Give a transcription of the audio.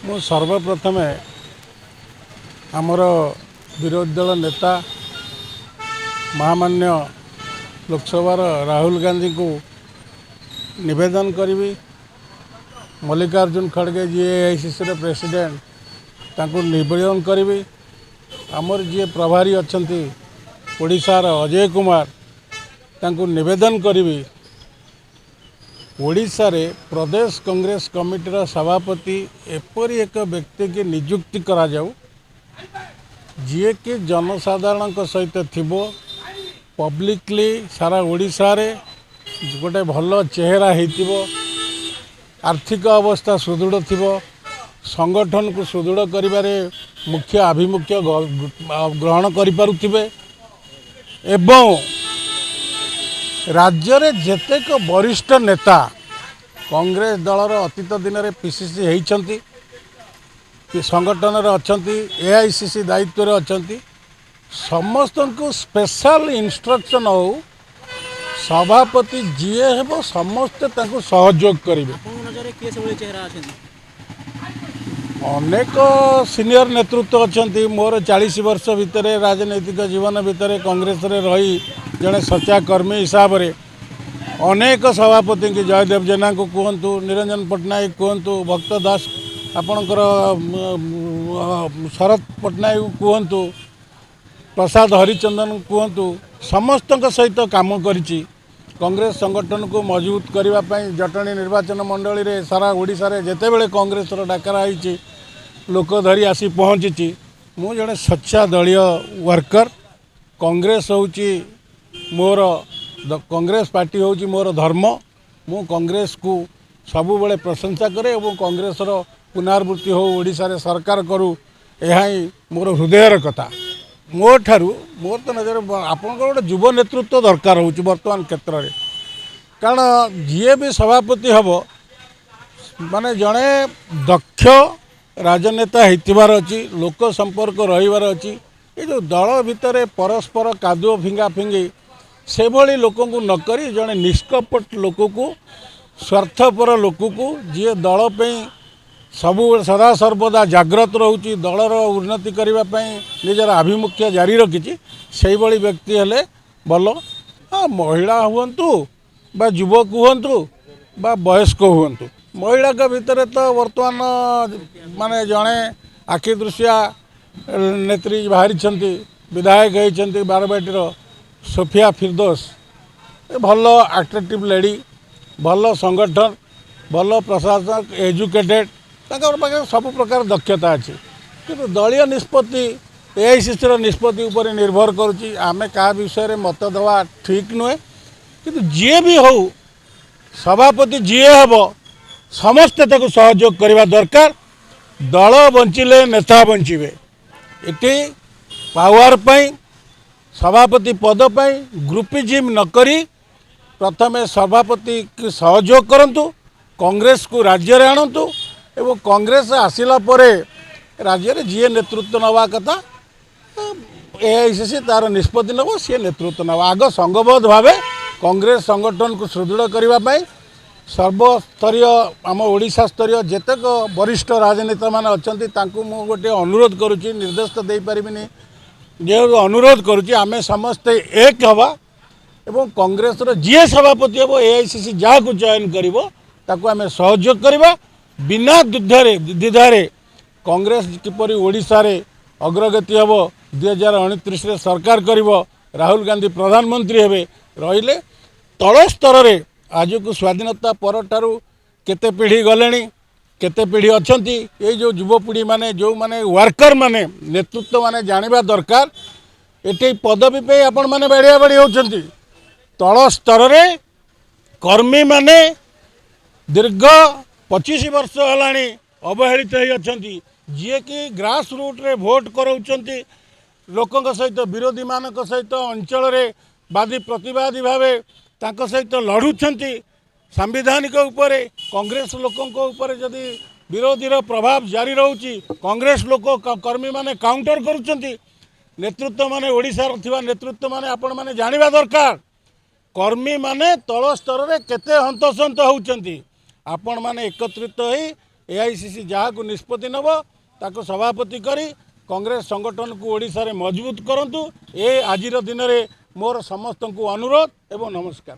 मु सर्वप्रथम आमर विरोधी दल नेता महामान्य लोकसभा राहुल गांधी को निवेदन करी मल्लिकार्जुन खड़गे जी एआईसीसी प्रेसिडेंट तांको निवेदन करी आमर जी प्रभारी अच्छा ओडिशार अजय कुमार तांको निवेदन करी ओडिशा रे प्रदेश कांग्रेस कमिटीर सभापति एपरी एक व्यक्ति की नियुक्ति करा जाऊ जी कि जनसाधारण सहित थिबो पब्लिकली सारा ओडिशा रे गोटे भल चेहरा होइतिबो आर्थिक अवस्था सुदृढ़ थिबो संगठन को सुदृढ़ करिबारे मुख्य आभिमुख्य ग्रहण करि पारुथिबे एवं राज्य रे जेतेक वरिष्ठ नेता कांग्रेस दलर अतीत दिन में पीसीसी होती संगठन अच्छा एआईसीसी दायित्व रे अच्छा समस्त को स्पेशल इंस्ट्रक्शन हो सभापति जीए हेबो समस्ते तांको सहयोग करेंगे। अनेक सीनियर नेतृत्व अच्छा मोर 40 वर्ष भितर राजनैतिक जीवन भितर कांग्रेस रे रही जड़े सच्चा कर्मी हिसाब से अनेक सभापति की जयदेव जेना को कहतु निरंजन पट्टनायक कहतु भक्त दास आपणकर शरद पट्टनायक कहतु प्रसाद हरिचंदन कहतु समस्त सहित काम करिछि कांग्रेस संगठन को मजबूत करने जटणी निर्वाचन मंडली रे सारा ओडिशा रे जेतेबेले कांग्रेस डाकरा होइछि लोक धरी आसी पहुँची मु जड़े सच्चा दलीय वर्कर कांग्रेस होउछि मोर कांग्रेस पार्टी होउछि मोर धर्म मु कांग्रेस को सबुबले प्रशंसा करे और कांग्रेस पुनरावृत्ति हो ओडिशा रे सरकार करू यह मोर हृदयर कथा मोर तो नजर आपन गोटे युव नेतृत्व दरकार होउछि वर्तमान क्षेत्र में कारण जी भी सभापति हम माने जड़े दक्ष राजनेता होइतिबार अछि लोक संपर्क रहिबार अछि ये जो दल भितर परस्पर कादुओ फिंगा फिंगी से भली लोक को नकरी जड़े निष्कपट लोक को स्वार्थपर लोक को जी दल पे सबु सदा सर्वदा जाग्रत रोची दलर उन्नति करने निजर आभिमुख्य जारी रखी से भली व्यक्ति हेले भल महिला हुंतु बा युवक हुंतु बा वयस्क हुंतु महिला के भितर तो वर्तमान माने जड़े आखि दृश्या नेत्री बाहरी विधायक होती बारबाटीर सोफिया फिरदोस भल अट्रैक्टिव लेडी भल संगठन भल प्रशासक एजुकेटेड पाखे सब प्रकार दक्षता अच्छी कि दलीय निष्पत्ति एआईसीसी निष्पत्ति उपर निर्भर करुच्ची आमे क्या विषय मत देवा ठीक नुहे कि जी भी हो सभापति जी हम समस्ते ताको सहयोग करने दरकार दल बंचिले नेता बंचिबे इटी पावर पाई सभापति पद पाई ग्रुपिजिम नकरी प्रथमे सभापति की सहयोग करंतु कांग्रेस को राज्य रे आणंतु एवं कांग्रेस आसिला परे राज्य रे जी नेतृत्व नवा कथा एआईसीसी तार निष्पत्ति नब सी नेतृत्व नवा आग संघबद्ध भावे कांग्रेस संगठन को सुदृढ़ करने सर्वस्तरीय आम ओडिशा स्तरीय जेतेक वरिष्ठ राजनेता मान अच्छा मु गोटे अनुरोध करुच्ची निर्देश तो दे पारिबिनी जो अनुरोध करुच्ची आमे समस्ते एक हवा एवं कांग्रेस जी सभापति हम एआईसीसी जहाँ को चयन करिवो आमे सहयोग करवा बिना द्विधारे कांग्रेस किपरि ओडिशा रे अग्रगति हम 2029 रे सरकार करिवो राहुल गांधी प्रधानमंत्री हेबे रहिले तल स्तर रे आज को स्वाधीनता पर ठारू केते पीढ़ी गले केते पीढ़ी अच्छी ये जो युवपीढ़ी माने जो माने वर्कर माने नेतृत्व माने जानिबा दरकार एटे पदवी पे आपण माने बेड़िया बेड़ी होचंती तल स्तर रे कर्मी माने दीर्घ 25 वर्ष होलानी अवहेलित होती जी कि ग्रास रूट रे भोट कराउचंती लोकंक सहित विरोधी मानक सहित अंचल रे वादी प्रतिवादी भावे तांको सहित लड़ुछंती सांविधानिक उपरे कांग्रेस लोकंक उपरे जदि विरोधीर प्रभाव जारी रहउची कांग्रेस लोक कर्मी माने काउंटर करुछंती नेतृत्व माने ओडिशा थिबा नेतृत्व माने आपण माने जानिबा दरकार कर्मी माने तल स्तर रे केते हंतसंत होउचंती आपण माने एकत्रित होई एआईसीसी जहाँ को निष्पत्ति नब ताको सभापति करी कांग्रेस संगठन को ओडिशा रे मजबूत करंतु। ए आजिर दिन में मोर समस्त को अनुरोध एवं नमस्कार।